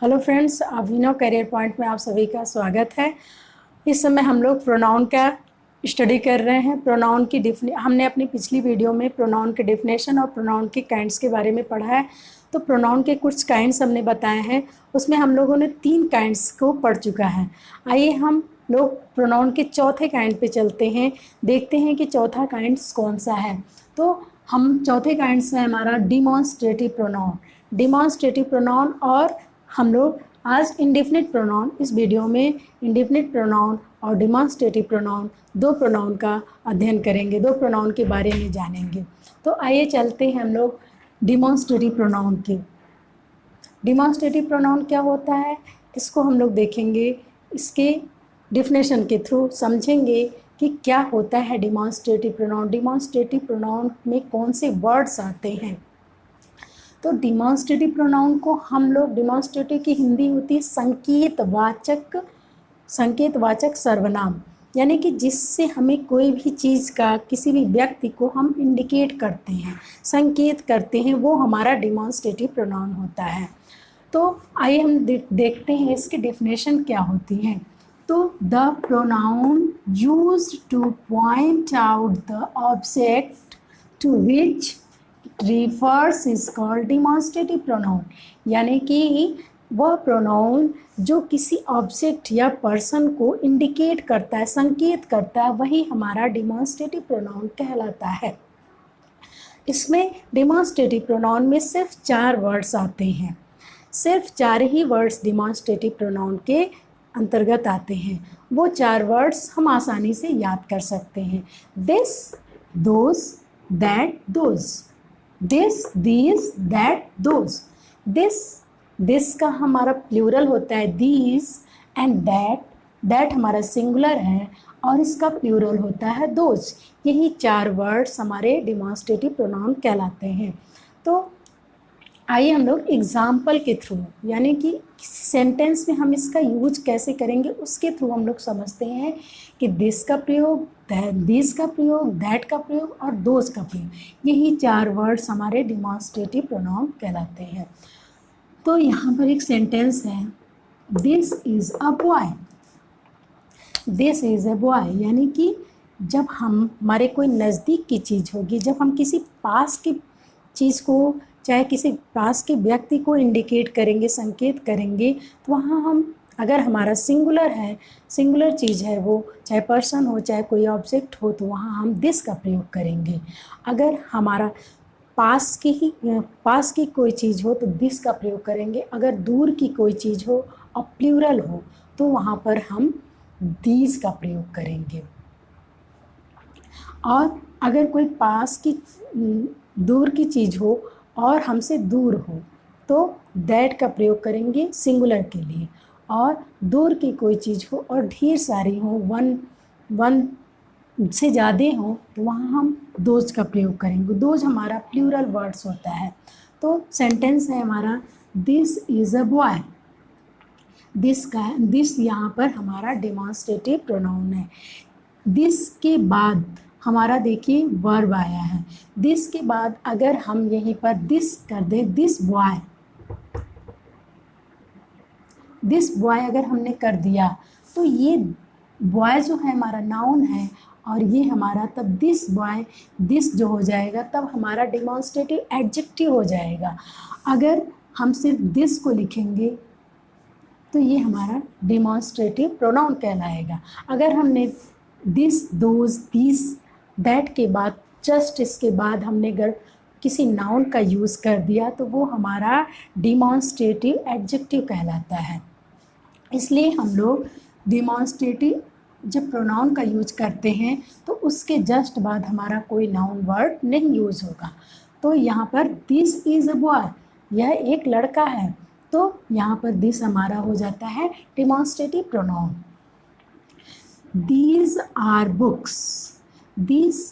Hello friends, अभिनव career point में आप सभी का स्वागत है। इस समय हम लोग प्रोनाउन का स्टडी कर रहे हैं। प्रोनाउन की हमने अपनी पिछली वीडियो में प्रोनाउन के डिफिनेशन और प्रोनाउन के काइंड्स के बारे में पढ़ा है। तो प्रोनाउन के कुछ काइंड्स हमने बताए हैं, उसमें हम लोगों ने 3 काइंड्स को पढ़ चुका है। आइए हम लोग प्रोनाउन के चौथे काइंड पे चलते हैं, देखते हैं कि चौथा काइंड्स कौन सा है। तो हम चौथे काइंड्स है हमारा डिमॉन्स्ट्रेटिव प्रोनाउन। डिमॉन्स्ट्रेटिव प्रोनाउन और हम लोग आज इंडेफिनिट प्रोनाउन, इस वीडियो में इंडेफिनिट प्रोनाउन और डिमॉन्स्ट्रेटिव प्रोनाउन, दो प्रोनाउन का अध्ययन करेंगे, दो प्रोनाउन के बारे में जानेंगे। तो आइए चलते हैं हम लोग डिमॉन्स्ट्रेटिव प्रोनाउन के। डिमॉन्स्ट्रेटिव प्रोनाउन क्या होता है, इसको हम लोग देखेंगे, इसके डिफिनेशन के थ्रू समझेंगे कि क्या होता है डिमॉन्स्ट्रेटिव प्रोनाउन। डिमॉन्स्ट्रेटिव प्रोनाउन में कौन से वर्ड्स आते हैं। तो डिमॉन्स्ट्रेटिव प्रोनाउन को हम लोग, डिमॉन्स्ट्रेटिव की हिंदी होती है संकेतवाचक सर्वनाम, यानी कि जिससे हमें कोई भी चीज़ का, किसी भी व्यक्ति को हम इंडिकेट करते हैं, संकेत करते हैं, वो हमारा डिमॉन्स्ट्रेटिव प्रोनाउन होता है। तो आइए हम देखते हैं इसकी डेफिनेशन क्या होती है। तो the pronoun used to point out the object to which refers is called demonstrative pronoun, यानी कि वह प्रोनाउन जो किसी ऑब्जेक्ट या पर्सन को इंडिकेट करता है, संकेत करता है, वही हमारा डिमॉन्स्ट्रेटिव प्रोनाउन कहलाता है। इसमें डिमॉन्स्ट्रेटिव प्रोनाउन में सिर्फ 4 वर्ड्स आते हैं, सिर्फ 4 ही वर्ड्स डिमॉन्स्ट्रेटिव प्रोनाउन के अंतर्गत आते हैं। वो 4 वर्ड्स हम आसानी से याद कर सकते हैं। This, those, that, those. This, these, that, those. This का हमारा प्लूरल होता है दीज, एंड दैट हमारा सिंगुलर है और इसका प्लूरल होता है दोज। यही 4 वर्ड्स हमारे डिमॉन्स्ट्रेटिव प्रोनाउन कहलाते हैं। तो आइए हम लोग एग्जाम्पल के थ्रू, यानी कि सेंटेंस में हम इसका यूज कैसे करेंगे उसके थ्रू हम लोग समझते हैं कि दिस का प्रयोग, दिस का प्रयोग, दैट का प्रयोग और दोज का प्रयोग, यही 4 वर्ड्स हमारे डिमॉन्स्ट्रेटिव प्रोनाउन कहलाते हैं। तो यहाँ पर एक सेंटेंस है, this is a boy. This is a boy यानी कि जब हमारे कोई नज़दीक की चीज़ होगी, जब हम किसी पास की चीज़ को, चाहे किसी पास के व्यक्ति को इंडिकेट करेंगे, संकेत करेंगे, तो वहाँ हम, अगर हमारा सिंगुलर है, सिंगुलर चीज़ है वो, चाहे पर्सन हो चाहे कोई ऑब्जेक्ट हो, तो वहाँ हम दिस का प्रयोग करेंगे। अगर हमारा पास की कोई चीज़ हो तो दिस का प्रयोग करेंगे। अगर दूर की कोई चीज़ हो और प्लूरल हो तो वहाँ पर हम दीज का प्रयोग करेंगे। और अगर कोई पास की, दूर की चीज़ हो और हमसे दूर हो तो दैट का प्रयोग करेंगे सिंगुलर के लिए। और दूर की कोई चीज़ हो और ढेर सारी हो, वन से ज़्यादा हो, तो वहाँ हम दोज का प्रयोग करेंगे। दोज हमारा प्लूरल वर्ड्स होता है। तो सेंटेंस है हमारा, this is a boy. This यहाँ पर हमारा डिमॉन्स्ट्रेटिव प्रोनाउन है। दिस के बाद हमारा देखिए वर्ब आया है। दिस के बाद अगर हम यहीं पर दिस कर दें, दिस बॉय अगर हमने कर दिया तो ये बॉय जो है हमारा नाउन है और ये हमारा तब दिस बॉय, दिस जो हो जाएगा तब हमारा डिमॉन्स्ट्रेटिव एडजेक्टिव हो जाएगा। अगर हम सिर्फ दिस को लिखेंगे तो ये हमारा डिमॉन्स्ट्रेटिव प्रोनाउन कहलाएगा। अगर हमने दिस, दोज, दीस, दैट के बाद, जस्ट इसके बाद हमने अगर किसी नाउन का यूज़ कर दिया तो वो हमारा डिमॉन्स्ट्रेटिव एडजेक्टिव कहलाता है। इसलिए हम लोग डिमॉन्स्ट्रेटिव जब प्रोनाउन का यूज करते हैं तो उसके जस्ट बाद हमारा कोई नाउन वर्ड नहीं यूज होगा। तो यहाँ पर दिस इज़ अ बॉय, यह एक लड़का है, तो यहाँ पर दिस हमारा हो जाता है demonstrative pronoun. These are books. These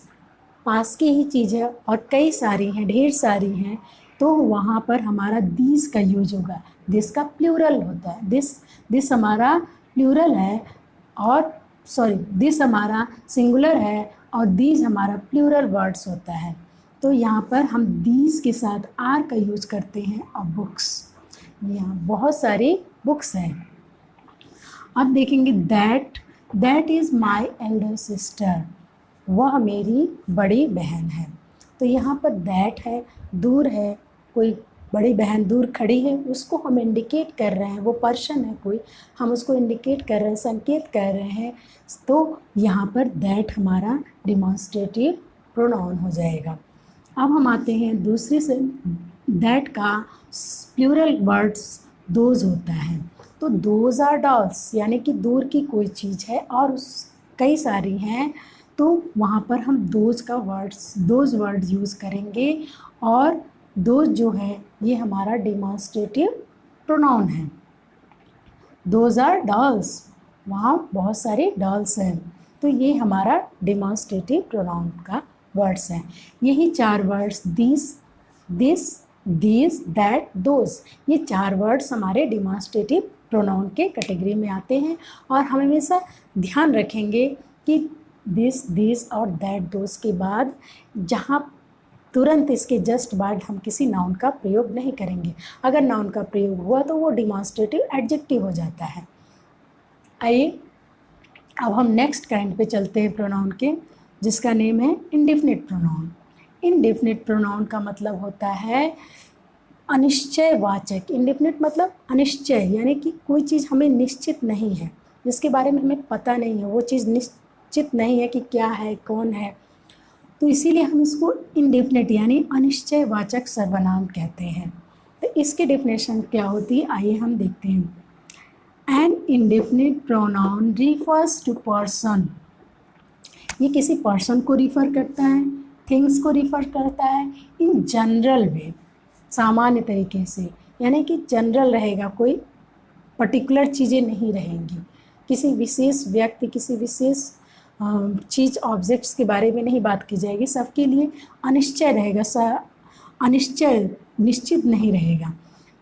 पास की ही चीज़ है और कई सारी हैं, ढेर सारी हैं, तो वहाँ पर हमारा दीज का यूज होगा। दिस का प्लूरल होता है, दिस हमारा प्लूरल है और दिस हमारा सिंगुलर है और दीज हमारा प्लूरल वर्ड्स होता है। तो यहाँ पर हम दीज के साथ आर का यूज करते हैं और बुक्स। यहाँ बहुत सारी बुक्स हैं। अब देखेंगे that is my elder sister, वह मेरी बड़ी बहन है। तो यहाँ पर दैट है, दूर है, कोई बड़ी बहन दूर खड़ी है, उसको हम इंडिकेट कर रहे हैं, वो पर्सन है कोई, हम उसको इंडिकेट कर रहे हैं, संकेत कर रहे हैं। तो यहाँ पर दैट हमारा डिमॉन्स्ट्रेटिव प्रोनाउन हो जाएगा। अब हम आते हैं दूसरे से, दैट का प्लूरल वर्ड्स दोज होता है। तो दोज आर डॉल्स, यानी कि दूर की कोई चीज़ है और कई सारी हैं, तो वहाँ पर हम दोज वर्ड्स यूज़ करेंगे। और दोज जो है ये हमारा डिमॉन्स्ट्रेटिव प्रोनाउन है। दोज आर डॉल्स, वहाँ बहुत सारे डॉल्स हैं, तो ये हमारा डिमॉन्स्ट्रेटिव प्रोनाउन का वर्ड्स हैं। यही 4 वर्ड्स दिस, दैट, दोज, ये 4 वर्ड्स हमारे डिमॉन्स्ट्रेटिव प्रोनाउन के कैटेगरी में आते हैं। और हम हमेशा ध्यान रखेंगे कि दिस और दैट, दोज के बाद जहाँ तुरंत इसके जस्ट बाद हम किसी नाउन का प्रयोग नहीं करेंगे। अगर नाउन का प्रयोग हुआ तो वो डिमॉन्स्ट्रेटिव एडजेक्टिव हो जाता है। आइए अब हम नेक्स्ट काइंड पे चलते हैं प्रोनाउन के, जिसका नेम है इंडेफिनिट प्रोनाउन। इंडेफिनिट प्रोनाउन का मतलब होता है अनिश्चयवाचक। इंडेफिनिट मतलब अनिश्चय, यानी कि कोई चीज़ हमें निश्चित नहीं है, जिसके बारे में हमें पता नहीं है, वो चीज़ निश्चित नहीं है कि क्या है, कौन है, तो इसीलिए हम इसको इंडेफिनिट यानी अनिश्चयवाचक सर्वनाम कहते हैं। तो इसकी डेफिनेशन क्या होती है, आइए हम देखते हैं। An indefinite pronoun refers to person, ये किसी पर्सन को रिफ़र करता है, थिंग्स को रिफ़र करता है इन जनरल वे, सामान्य तरीके से, यानी कि जनरल रहेगा, कोई पर्टिकुलर चीज़ें नहीं रहेंगी, किसी विशेष व्यक्ति, किसी विशेष चीज़, ऑब्जेक्ट्स के बारे में नहीं बात की जाएगी, सबके लिए अनिश्चय रहेगा, अनिश्चय, निश्चित नहीं रहेगा।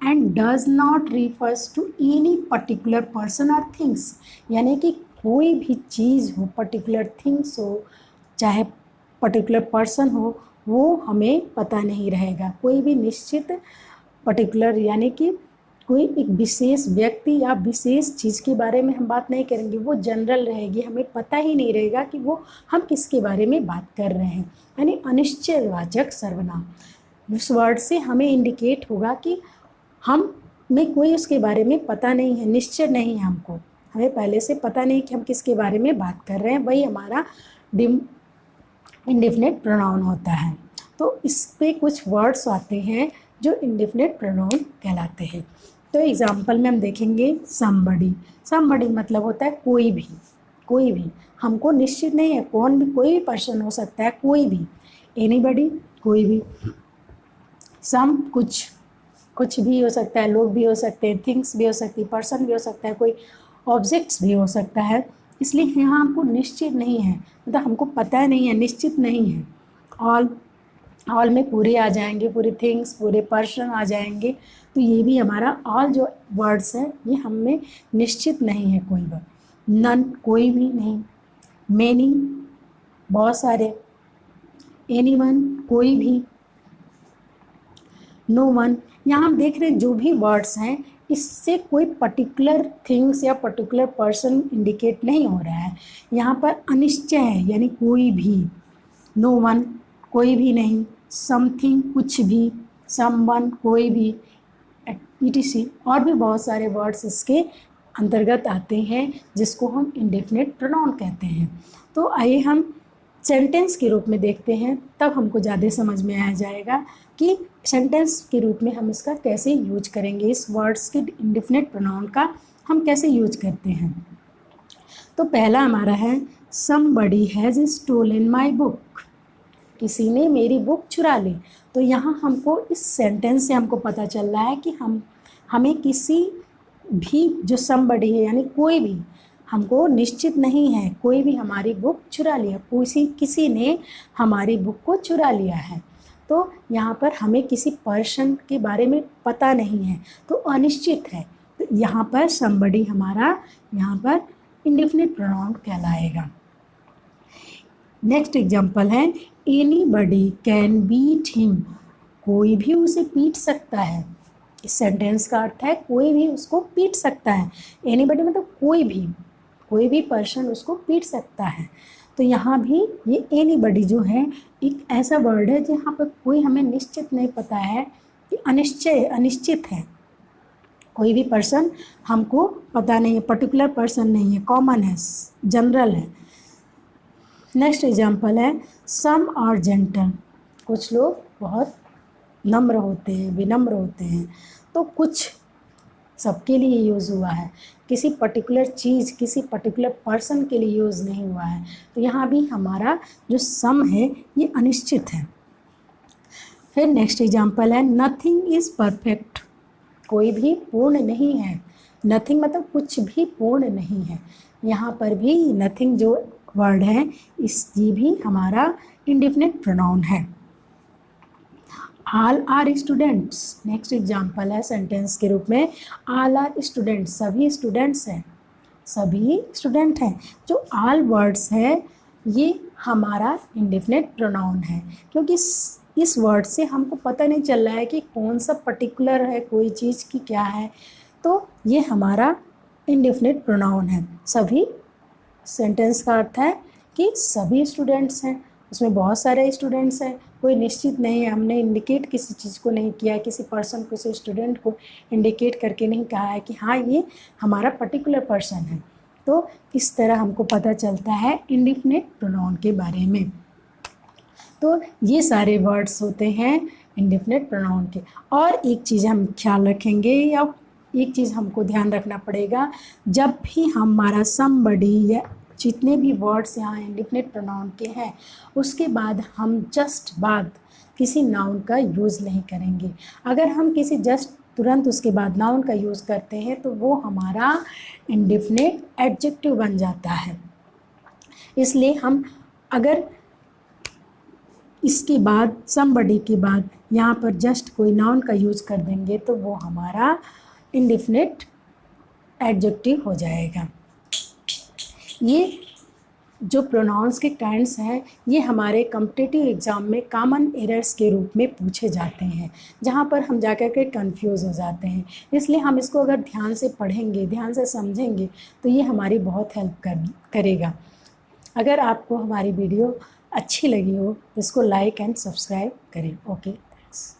And does not refers to any particular person और थिंग्स, यानी कि कोई भी चीज़ हो, पर्टिकुलर थिंग्स हो, चाहे पर्टिकुलर पर्सन हो, वो हमें पता नहीं रहेगा। कोई भी निश्चित पर्टिकुलर यानी कि कोई एक विशेष व्यक्ति या विशेष चीज़ के बारे में हम बात नहीं करेंगे, वो जनरल रहेगी, हमें पता ही नहीं रहेगा कि वो हम किसके बारे में बात कर रहे हैं, यानी अनिश्चयवाचक सर्वनाम। उस वर्ड से हमें इंडिकेट होगा कि हम में कोई उसके बारे में पता नहीं है, निश्चय नहीं है, हमको हमें पहले से पता नहीं कि हम किसके बारे में बात कर रहे हैं, वही हमारा इंडेफिनिट प्रोनाउन होता है। तो इस पे कुछ वर्ड्स आते हैं जो इंडेफिनिट प्रोनाउन कहलाते हैं। तो एग्जाम्पल में हम देखेंगे समबडी। समबडी मतलब होता है कोई भी, कोई भी, हमको निश्चित नहीं है, कौन भी, कोई भी पर्सन हो सकता है, कोई भी, एनीबडी, कोई भी। सम कुछ भी हो सकता है, लोग भी हो सकते हैं, थिंग्स भी हो सकती है, पर्सन भी हो सकता है, कोई ऑब्जेक्ट्स भी हो सकता है। इसलिए यहाँ हमको निश्चित नहीं है, मतलब हमको पता नहीं है, निश्चित नहीं है। ऑल में पूरे आ जाएंगे, पूरे थिंग्स, पूरे पर्सन आ जाएंगे, तो ये भी हमारा ऑल जो वर्ड्स हैं ये हमें निश्चित नहीं है कोई वर्ड। नन, कोई भी नहीं। मैनी, बहुत सारे। एनीवन, कोई भी। नो वन, यहाँ हम देख रहे हैं जो भी वर्ड्स हैं इससे कोई पर्टिकुलर थिंग्स या पर्टिकुलर पर्सन इंडिकेट नहीं हो रहा है, यहाँ पर अनिश्चय है, यानी कोई भी। नो वन, कोई भी नहीं। समथिंग, कुछ भी। समवन, कोई भी, etc। और भी बहुत सारे वर्ड्स इसके अंतर्गत आते हैं जिसको हम इंडेफिनिट प्रोनाउन कहते हैं। तो आइए हम सेंटेंस के रूप में देखते हैं, तब हमको ज़्यादा समझ में आ जाएगा कि सेंटेंस के रूप में हम इसका कैसे यूज करेंगे, इस वर्ड्स के इंडेफिनिट प्रोनाउन का हम कैसे यूज करते हैं। तो पहला हमारा है somebody has stolen my book, किसी ने मेरी बुक चुरा ली। तो यहाँ हमको इस सेंटेंस से हमको पता चल रहा है कि हमें किसी भी जो समबडी है यानी कोई भी, हमको निश्चित नहीं है, कोई भी हमारी बुक चुरा लिया, किसी ने हमारी बुक को चुरा लिया है। तो यहाँ पर हमें किसी पर्सन के बारे में पता नहीं है, तो अनिश्चित है, तो यहाँ पर समबडी हमारा यहाँ पर इंडेफिनिट प्रोनाउन कहलाएगा। नेक्स्ट एग्जाम्पल है एनीबडी कैन बीट हिम, कोई भी उसे पीट सकता है। इस सेंटेंस का अर्थ है कोई भी उसको पीट सकता है। एनीबडी मतलब कोई भी पर्सन उसको पीट सकता है। तो यहाँ भी ये एनीबडी जो है एक ऐसा वर्ड है जहाँ पर कोई हमें निश्चित नहीं पता है कि अनिश्चित है। कोई भी पर्सन हमको पता नहीं है, पर्टिकुलर पर्सन नहीं है, कॉमन है, जनरल है। नेक्स्ट एग्जाम्पल है सम आर जेंटल। कुछ लोग बहुत नम्र होते हैं, विनम्र होते हैं। तो कुछ सबके लिए यूज़ हुआ है, किसी पर्टिकुलर चीज़, किसी पर्टिकुलर पर्सन के लिए यूज़ नहीं हुआ है। तो यहाँ भी हमारा जो सम है ये अनिश्चित है। फिर नेक्स्ट एग्जाम्पल है नथिंग इज़ परफेक्ट। कोई भी पूर्ण नहीं है। नथिंग मतलब कुछ भी पूर्ण नहीं है। यहाँ पर भी नथिंग जो वर्ड है ये भी हमारा इंडेफिनिट प्रोनाउन है। All are students. Next example है सेंटेंस के रूप में ऑल आर स्टूडेंट्स। सभी स्टूडेंट्स हैं, सभी स्टूडेंट हैं। जो ऑल वर्ड्स है ये हमारा इंडेफिनिट प्रोनाउन है, क्योंकि इस वर्ड से हमको पता नहीं चल रहा है कि कौन सा पर्टिकुलर है, कोई चीज़ की क्या है। तो ये हमारा इंडेफिनिट प्रोनाउन है। सभी सेंटेंस का अर्थ है कि सभी स्टूडेंट्स हैं, उसमें बहुत सारे स्टूडेंट्स हैं, कोई निश्चित नहीं है। हमने इंडिकेट किसी चीज़ को नहीं किया, किसी पर्सन को, किसी स्टूडेंट को इंडिकेट करके नहीं कहा है कि हाँ ये हमारा पर्टिकुलर पर्सन है। तो इस तरह हमको पता चलता है इंडेफिनिट प्रोनाउन के बारे में। तो ये सारे वर्ड्स होते हैं इंडेफिनिट प्रोनाउन के। और एक चीज़ हम ख्याल रखेंगे या एक चीज़ हमको ध्यान रखना पड़ेगा, जब भी हमारा समबडी या जितने भी वर्ड्स यहाँ इंडेफिनिट प्रोनाउन के हैं उसके बाद हम जस्ट बाद किसी नाउन का यूज़ नहीं करेंगे। अगर हम किसी जस्ट तुरंत उसके बाद नाउन का यूज़ करते हैं तो वो हमारा इंडेफिनिट एडजेक्टिव बन जाता है। इसलिए हम अगर इसके बाद समबडी के बाद यहाँ पर जस्ट कोई नाउन का यूज़ कर देंगे तो वो हमारा इंडेफिनिट एडजेक्टिव हो जाएगा। ये जो प्रोनाउंस के काइंड्स हैं ये हमारे कॉम्पिटिटिव एग्ज़ाम में कॉमन एरर्स के रूप में पूछे जाते हैं, जहाँ पर हम जाकर के कंफ्यूज हो जाते हैं। इसलिए हम इसको अगर ध्यान से पढ़ेंगे, ध्यान से समझेंगे तो ये हमारी बहुत हेल्प करेगा। अगर आपको हमारी वीडियो अच्छी लगी हो तो इसको लाइक एंड सब्सक्राइब करें। Okay, thanks.